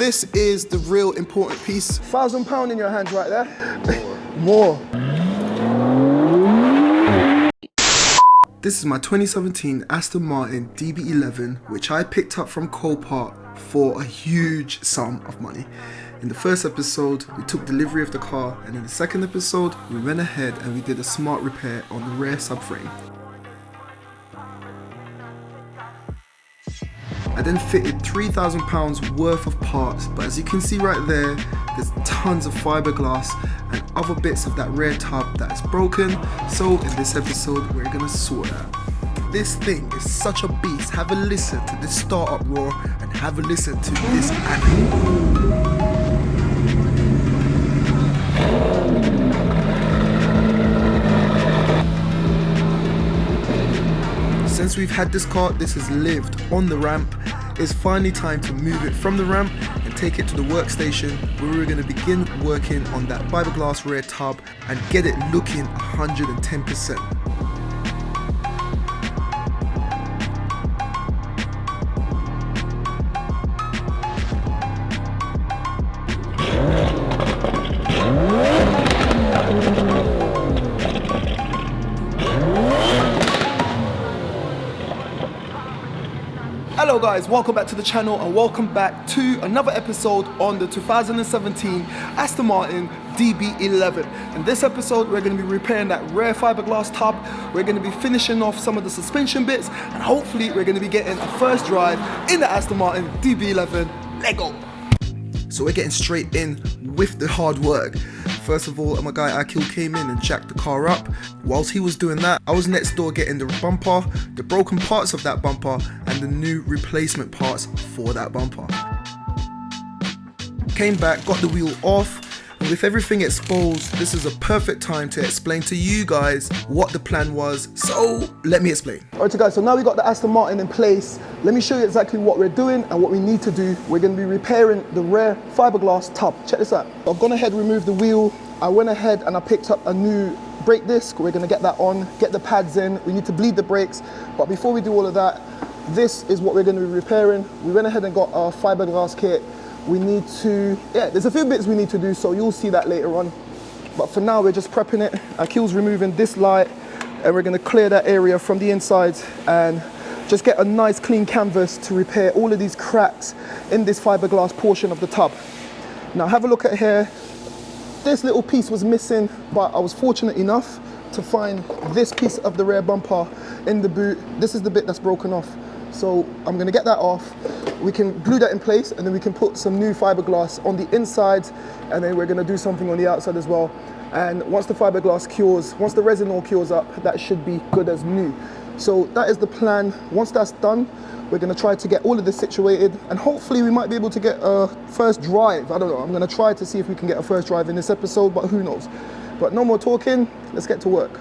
this is the real important piece. £1,000 in your hands right there. More. This is my 2017 Aston Martin DB11, which I picked up from Copart for a huge sum of money. In the first episode, we took delivery of the car, and in the second episode, we went ahead and we did a smart repair on the rear subframe. I then fitted £3,000 worth of parts, but as you can see right there, there's tons of fiberglass and other bits of that rear tub that is broken, so in this episode we're gonna sort that. This thing is such a beast. Have a listen to this startup roar and have a listen to this animal. Since we've had this car, this has lived on the ramp. It's finally time to move it from the ramp and take it to the workstation where we're going to begin working on that fiberglass rear tub and get it looking 110%. Hello guys, welcome back to the channel and welcome back to another episode on the 2017 Aston Martin DB11. In this episode we're going to be repairing that rear fiberglass tub, we're going to be finishing off some of the suspension bits, and hopefully we're going to be getting a first drive in the Aston Martin DB11. Let's go! So we're getting straight in with the hard work. First of all, my guy Akil came in and jacked the car up. Whilst he was doing that, I was next door getting the bumper, the broken parts of that bumper, and the new replacement parts for that bumper. Came back, got the wheel off, and with everything exposed, this is a perfect time to explain to you guys what the plan was. So let me explain. Alright guys, so now we got the Aston Martin in place. Let me show you exactly what we're doing and what we need to do. We're going to be repairing the rear fiberglass tub. Check this out. I've gone ahead and removed the wheel. I went ahead and I picked up a new brake disc. We're going to get that on, get the pads in. We need to bleed the brakes. But before we do all of that, this is what we're going to be repairing. We went ahead and got our fiberglass kit. We need to, there's a few bits we need to do, so you'll see that later on. But for now, we're just prepping it. Akil's removing this light, and we're going to clear that area from the inside and just get a nice clean canvas to repair all of these cracks in this fiberglass portion of the tub. Now have a look at here. This little piece was missing, but I was fortunate enough to find this piece of the rear bumper in the boot. This is the bit that's broken off. So I'm going to get that off. We can glue that in place, and then we can put some new fiberglass on the inside, and then we're going to do something on the outside as well. And once the fiberglass cures, once the resin all cures up, that should be good as new. So that is the plan. Once that's done, we're going to try to get all of this situated, and hopefully we might be able to get a first drive. I don't know, I'm going to try to see if we can get a first drive in this episode, but who knows. But no more talking, let's get to work.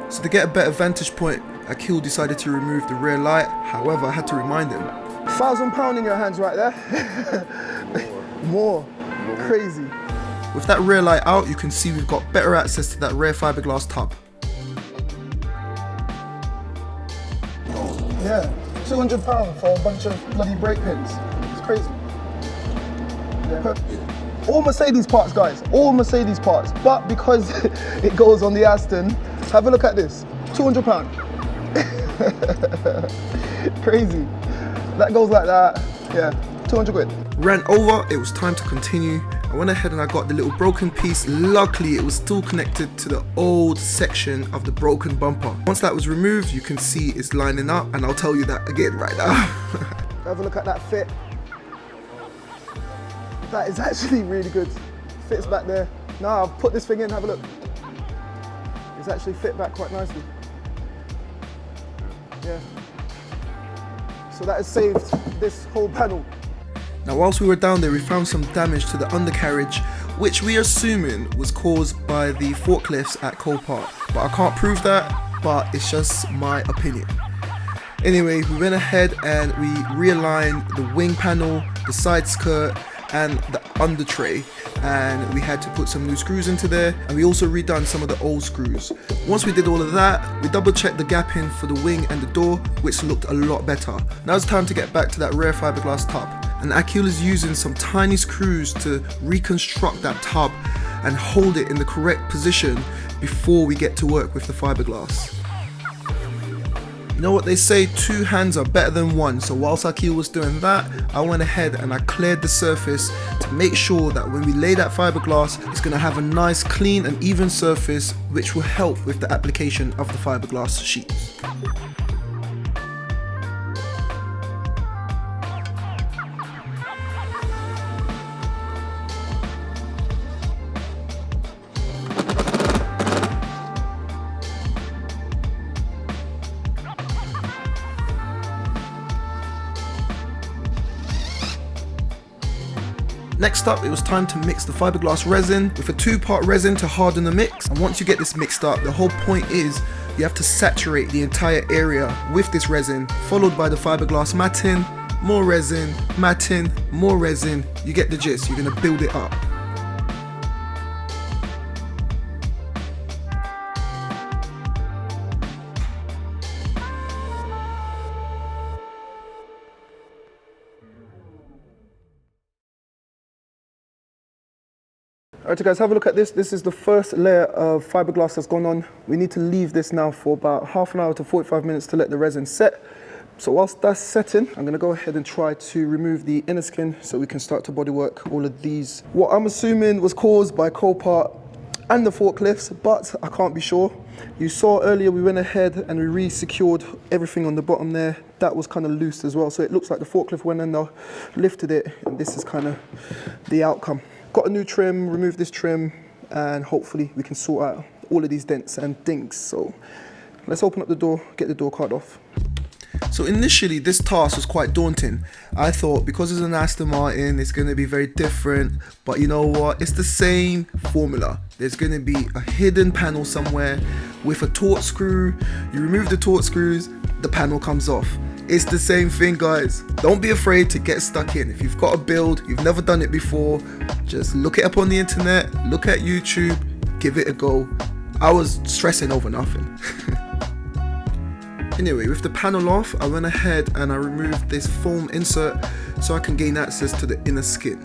So to get a better vantage point, Akil decided to remove the rear light. However, I had to remind him. £1,000 in your hands right there. More. Crazy. With that rear light out, you can see we've got better access to that rear fiberglass tub. Yeah, £200 for a bunch of bloody brake pins. It's crazy. Yeah. All Mercedes parts, guys. All Mercedes parts. But because it goes on the Aston, have a look at this. £200. Crazy. That goes like that. Yeah, 200 quid. Ran over, it was time to continue. I went ahead and I got the little broken piece. Luckily, it was still connected to the old section of the broken bumper. Once that was removed, you can see it's lining up, and I'll tell you that again right now. Have a look at that fit. That is actually really good. Fits back there. Now I've put this thing in, have a look. It's actually fit back quite nicely. Yeah. So that has saved this whole panel. Now whilst we were down there, we found some damage to the undercarriage, which we are assuming was caused by the forklifts at Copart. But I can't prove that, but it's just my opinion. Anyway, we went ahead and we realigned the wing panel, the side skirt, and the under tray, and we had to put some new screws into there, and we also redone some of the old screws. Once we did all of that, we double checked the gap in for the wing and the door, which looked a lot better. Now it's time to get back to that rear fiberglass tub. and Akil is using some tiny screws to reconstruct that tub and hold it in the correct position before we get to work with the fiberglass. You know what they say, 2 hands are better than 1, so whilst Akil was doing that, I went ahead and I cleared the surface to make sure that when we lay that fiberglass, it's going to have a nice clean and even surface, which will help with the application of the fiberglass sheets. Next up, it was time to mix the fiberglass resin with a 2-part resin to harden the mix. And once you get this mixed up, the whole point is you have to saturate the entire area with this resin, followed by the fiberglass matting, more resin, matting, more resin. You get the gist, you're gonna build it up. Alright guys, have a look at this. This is the first layer of fiberglass that's gone on. We need to leave this now for about half an hour to 45 minutes to let the resin set. So whilst that's setting, I'm gonna go ahead and try to remove the inner skin so we can start to bodywork all of these. What I'm assuming was caused by copart and the forklifts, but I can't be sure. You saw earlier we went ahead and we re-secured everything on the bottom there. That was kind of loose as well, so it looks like the forklift went in there, lifted it, and this is kind of the outcome. Got a new trim, removed this trim, and hopefully we can sort out all of these dents and dinks. So let's open up the door, get the door card off. So initially this task was quite daunting. I thought because it's an Aston Martin, it's going to be very different, but you know what, it's the same formula. There's going to be a hidden panel somewhere with a Torx screw. You remove the Torx screws, the panel comes off. It's the same thing, guys. Don't be afraid to get stuck in. If you've got a build, you've never done it before, just look it up on the internet, look at YouTube, give it a go. I was stressing over nothing. Anyway, with the panel off, I went ahead and I removed this foam insert so I can gain access to the inner skin.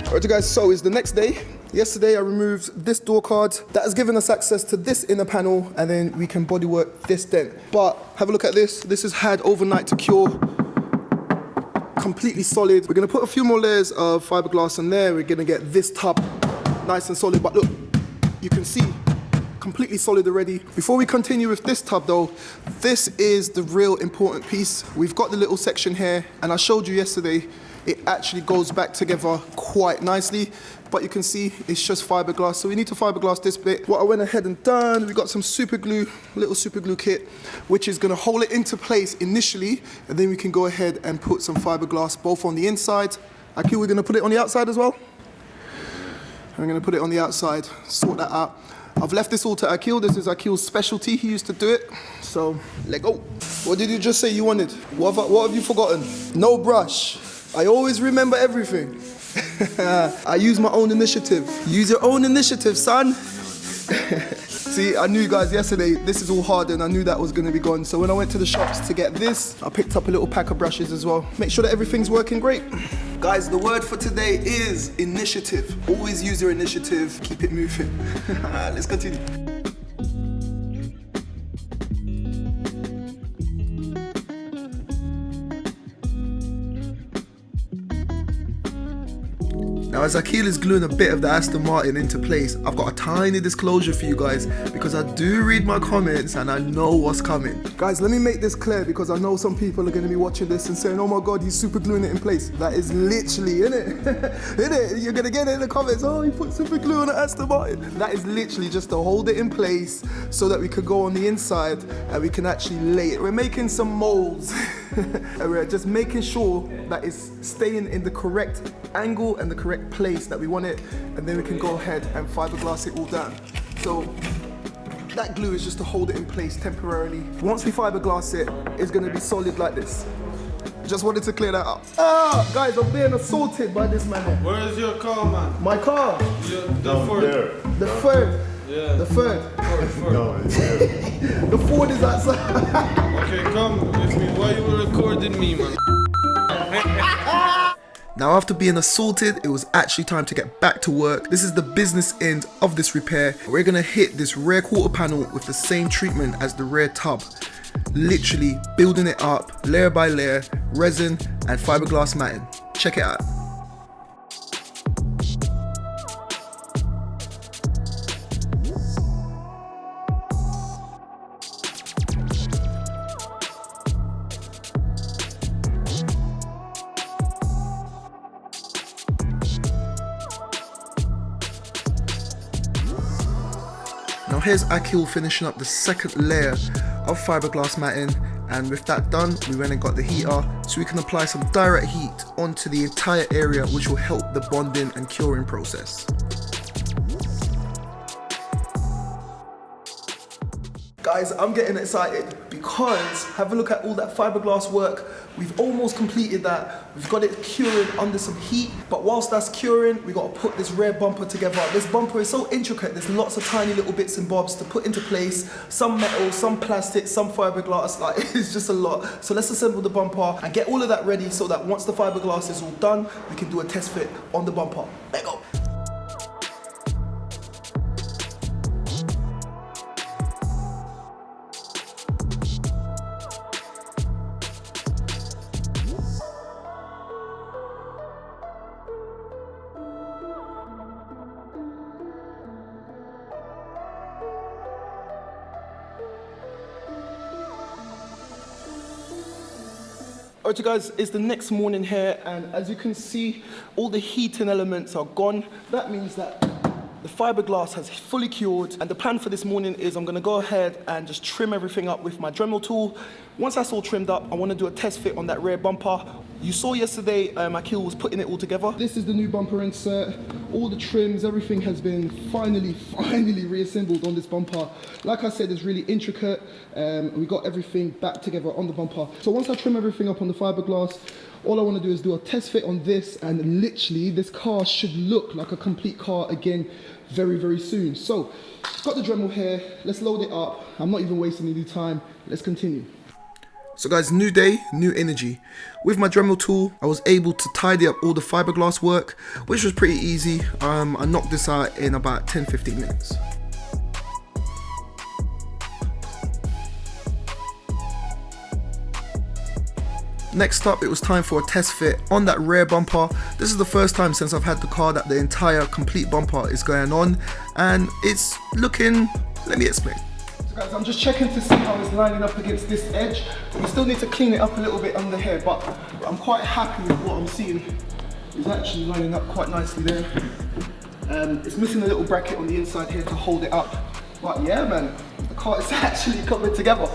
Alright guys, so it's the next day. Yesterday I removed this door card. That has given us access to this inner panel, and then we can bodywork this dent. But have a look at this. This has had overnight to cure. Completely solid. We're gonna put a few more layers of fiberglass in there. We're gonna get this tub nice and solid, but look, you can see completely solid already. Before we continue with this tub though, this is the real important piece. We've got the little section here, and I showed you yesterday, it actually goes back together quite nicely, but you can see it's just fiberglass, so we need to fiberglass this bit. What I went ahead and done, we got some super glue, little super glue kit, which is gonna hold it into place initially, and then we can go ahead and put some fiberglass both on the inside. Akil, we're gonna put it on the outside as well. I'm gonna put it on the outside, sort that out. I've left this all to Akil. This is Akil's specialty. He used to do it. So, let go. What did you just say you wanted? What have you forgotten? No brush. I always remember everything. I use my own initiative. Use your own initiative, son. See, I knew guys yesterday, this is all hard and I knew that was gonna be gone. So when I went to the shops to get this, I picked up a little pack of brushes as well. Make sure that everything's working great. Guys, the word for today is initiative. Always use your initiative, keep it moving. Let's continue. Now as Akil is gluing a bit of the Aston Martin into place, I've got a tiny disclosure for you guys because I do read my comments and I know what's coming. Guys, let me make this clear because I know some people are going to be watching this and saying, oh my god, he's super gluing it in place. That is literally, innit? Innit? You're going to get it in the comments, oh, he put super glue on the Aston Martin. That is literally just to hold it in place so that we could go on the inside and we can actually lay it. We're making some molds and we're just making sure that it's staying in the correct angle and the correct place that we want it, and then we can go ahead and fiberglass it all down. So that glue is just to hold it in place temporarily. Once we fiberglass it, it's going to be solid like this. Just wanted to clear that up. Ah, guys, I'm being assaulted by this man. Where is your car, man? My car? The Ford. The Ford. Yeah. The third? No, it's good. The fourth is outside. Okay, come with me. Why you were recording me, man? Now after being assaulted, it was actually time to get back to work. This is the business end of this repair. We're gonna hit this rear quarter panel with the same treatment as the rear tub. Literally building it up layer by layer, resin and fiberglass matting. Check it out. Now here's Akil finishing up the second layer of fiberglass matting, and with that done, we went and got the heater so we can apply some direct heat onto the entire area, which will help the bonding and curing process. Guys, I'm getting excited because have a look at all that fiberglass work. We've almost completed that. We've got it curing under some heat, but whilst that's curing, we got to put this rear bumper together. This bumper is so intricate. There's lots of tiny little bits and bobs to put into place. Some metal, some plastic, some fiberglass. Like, it's just a lot. So let's assemble the bumper and get all of that ready so that once the fiberglass is all done, we can do a test fit on the bumper. Let's go. Alright, you guys, it's the next morning here, and as you can see, all the heating elements are gone. That means that the fiberglass has fully cured, and the plan for this morning is I'm gonna go ahead and just trim everything up with my Dremel tool. Once that's all trimmed up, I wanna do a test fit on that rear bumper. You saw yesterday, Akil was putting it all together. This is the new bumper insert. All the trims, everything has been finally reassembled on this bumper. Like I said, it's really intricate. We got everything back together on the bumper. So once I trim everything up on the fiberglass, all I want to do is do a test fit on this, and literally this car should look like a complete car again very, very soon. So, got the Dremel here. Let's load it up. I'm not even wasting any time. Let's continue. So guys, new day, new energy. With my Dremel tool, I was able to tidy up all the fiberglass work, which was pretty easy. I knocked this out in about 10-15 minutes. Next up, it was time for a test fit on that rear bumper. This is the first time since I've had the car that the entire complete bumper is going on, and it's looking, let me explain. So guys, I'm just checking to see how it's lining up against this edge. We still need to clean it up a little bit under here, but I'm quite happy with what I'm seeing. It's actually lining up quite nicely there. It's missing a little bracket on the inside here to hold it up. But yeah, man, the car is actually coming together.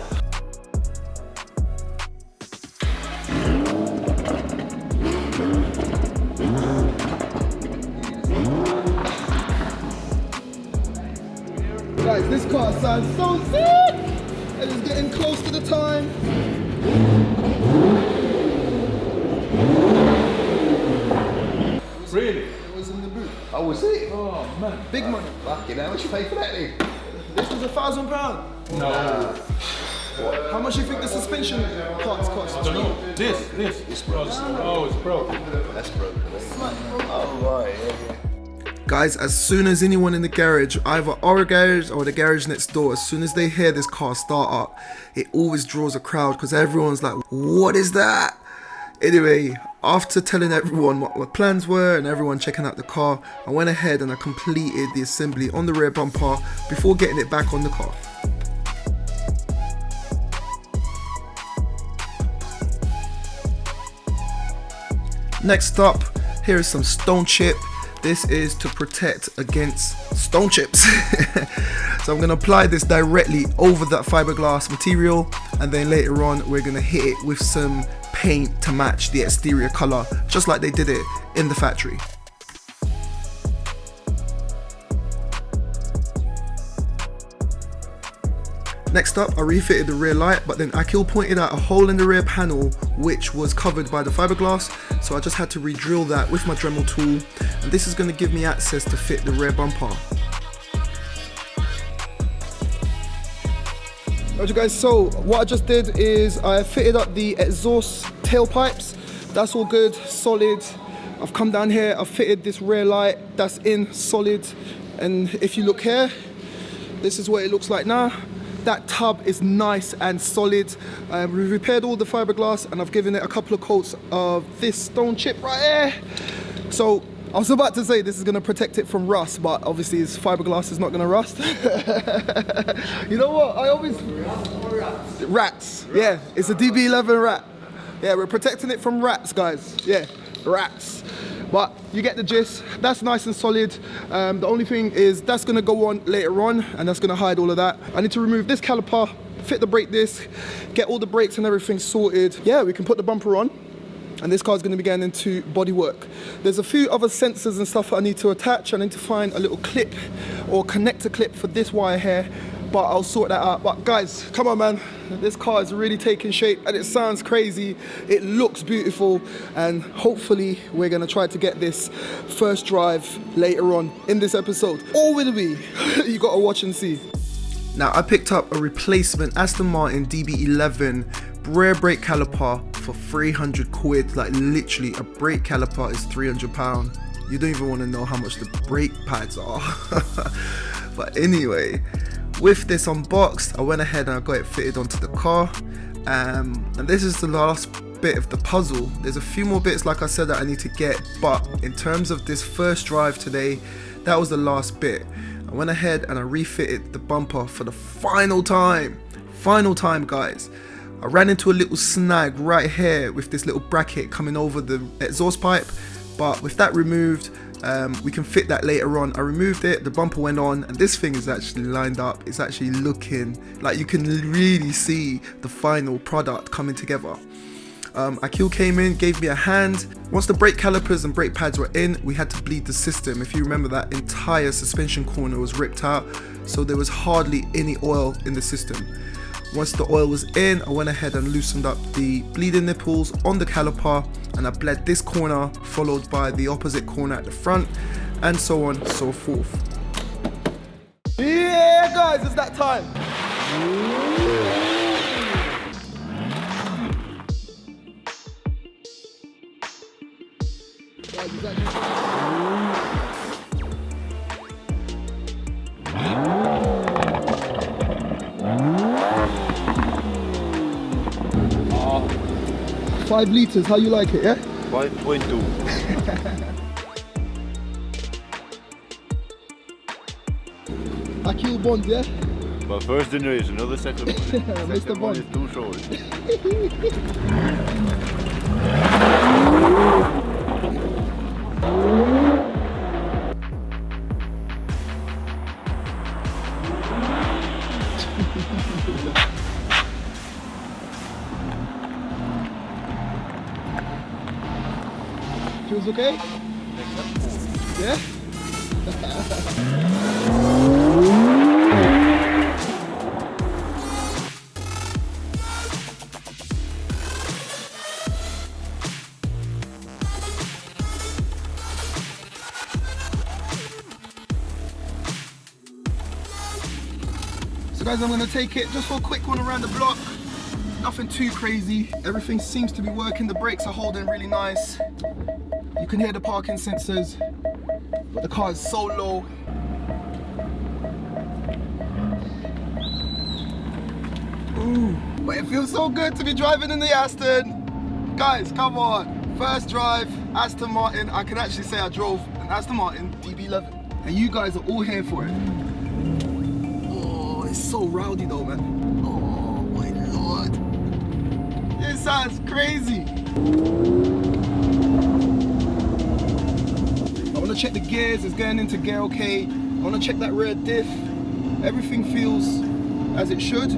Guys, this car sounds so sick! And it's getting close to the time. Really? It was in the boot. Oh, was it? Oh man, big money. Fucking hell, what you pay for that then? This was £1,000. No. How much do you think the suspension parts cost? I don't know. This. It's broken. Oh, it's broken. That's broken. Oh, right, yeah. Guys, as soon as anyone in the garage, either our garage or the garage next door, as soon as they hear this car start up, it always draws a crowd because everyone's like, what is that? Anyway, after telling everyone what my plans were and everyone checking out the car, I went ahead and I completed the assembly on the rear bumper before getting it back on the car. Next up, here is some stone chip. This is to protect against stone chips. So I'm going to apply this directly over that fiberglass material, and then later on we're going to hit it with some paint to match the exterior color, just like they did it in the factory. Next up, I refitted the rear light, but then Akil pointed out a hole in the rear panel which was covered by the fiberglass, so I just had to re-drill that with my Dremel tool, and this is going to give me access to fit the rear bumper. Alright guys, so what I just did is I fitted up the exhaust tailpipes. That's all good, solid. I've come down here, I've fitted this rear light, that's in solid. And if you look here, this is what it looks like now. That tub is nice and solid. We've repaired all the fiberglass and I've given it a couple of coats of this stone chip right here. So I was about to say this is gonna protect it from rust, but obviously it's fiberglass is not gonna rust. You know what, I always... Rats, yeah, it's a DB11 rat. Yeah, we're protecting it from rats, guys. Yeah, rats. But you get the gist, that's nice and solid. The only thing is that's gonna go on later on and that's gonna hide all of that. I need to remove this caliper, fit the brake disc, get all the brakes and everything sorted. Yeah, we can put the bumper on and this car's gonna be going into body work. There's a few other sensors and stuff I need to attach. I need to find a little clip or connector clip for this wire here, but I'll sort that out. But guys, come on man, this car is really taking shape and it sounds crazy, it looks beautiful, and hopefully we're gonna try to get this first drive later on in this episode. Or will we? You gotta watch and see. Now I picked up a replacement Aston Martin DB11 rear brake caliper for 300 quid. Like literally a brake caliper is £300. You don't even want to know how much the brake pads are. But anyway, with this unboxed, I went ahead and I got it fitted onto the car. And this is the last bit of the puzzle. There's a few more bits, like I said, that I need to get, but in terms of this first drive today, that was the last bit. I went ahead and I refitted the bumper for the final time. Final time, guys. I ran into a little snag right here with this little bracket coming over the exhaust pipe, but with that removed, we can fit that later on. I removed it, the bumper went on, and this thing is actually lined up. It's actually looking like you can really see the final product coming together. Akil came in, gave me a hand. Once the brake calipers and brake pads were in, we had to bleed the system. If you remember, that entire suspension corner was ripped out, so there was hardly any oil in the system. Once the oil was in, I went ahead and loosened up the bleeding nipples on the caliper, and I bled this corner, followed by the opposite corner at the front, and so on and so forth. Yeah guys, it's that time. Oh. 5 liters, how you like it, yeah? 5.2. Akil Bond, yeah? But first generation, another second one. Mr. Bond is too short. Feels okay? Yeah? So guys, I'm going to take it just for a quick one around the block. Nothing too crazy. Everything seems to be working. The brakes are holding really nice. You can hear the parking sensors, but the car is so low. Ooh, but it feels so good to be driving in the Aston. Guys, come on. First drive, Aston Martin. I can actually say I drove an Aston Martin DB11. And you guys are all here for it. Oh, it's so rowdy though, man. Oh my Lord. This sounds crazy. I want to check the gears, it's going into gear okay. I want to check that rear diff. Everything feels as it should.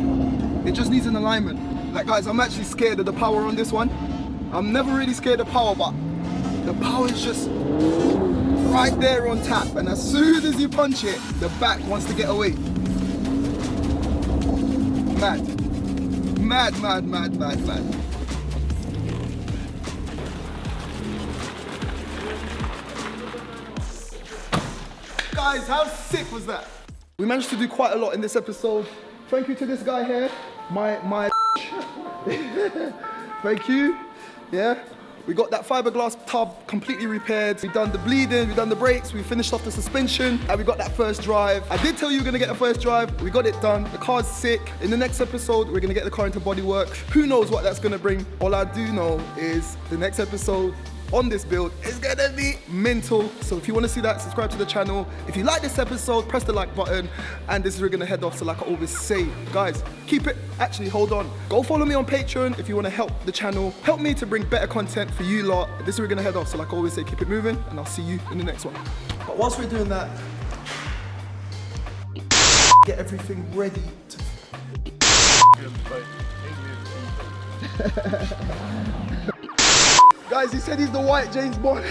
It just needs an alignment. Like guys, I'm actually scared of the power on this one. I'm never really scared of power, but the power is just right there on tap. And as soon as you punch it, the back wants to get away. Mad. Mad, mad, mad, mad, mad. Guys, how sick was that? We managed to do quite a lot in this episode. Thank you to this guy here my thank you. Yeah. We got that fiberglass tub completely repaired. We've done the bleeding, we've done the brakes, we finished off the suspension, and we got that first drive. I did tell you we're gonna get a first drive. We got it done. The car's sick. In the next episode, we're gonna get the car into bodywork. Who knows what that's gonna bring? All I do know is the next episode on this build is gonna be mental. So if you wanna see that, subscribe to the channel. If you like this episode, press the like button. And this is where we're gonna head off. So like I always say, guys, keep it, actually hold on. Go follow me on Patreon if you wanna help the channel. Help me to bring better content for you lot. This is where we're gonna head off. So like I always say, keep it moving, and I'll see you in the next one. But whilst we're doing that, get everything ready to... Guys, he said he's the white James Bond.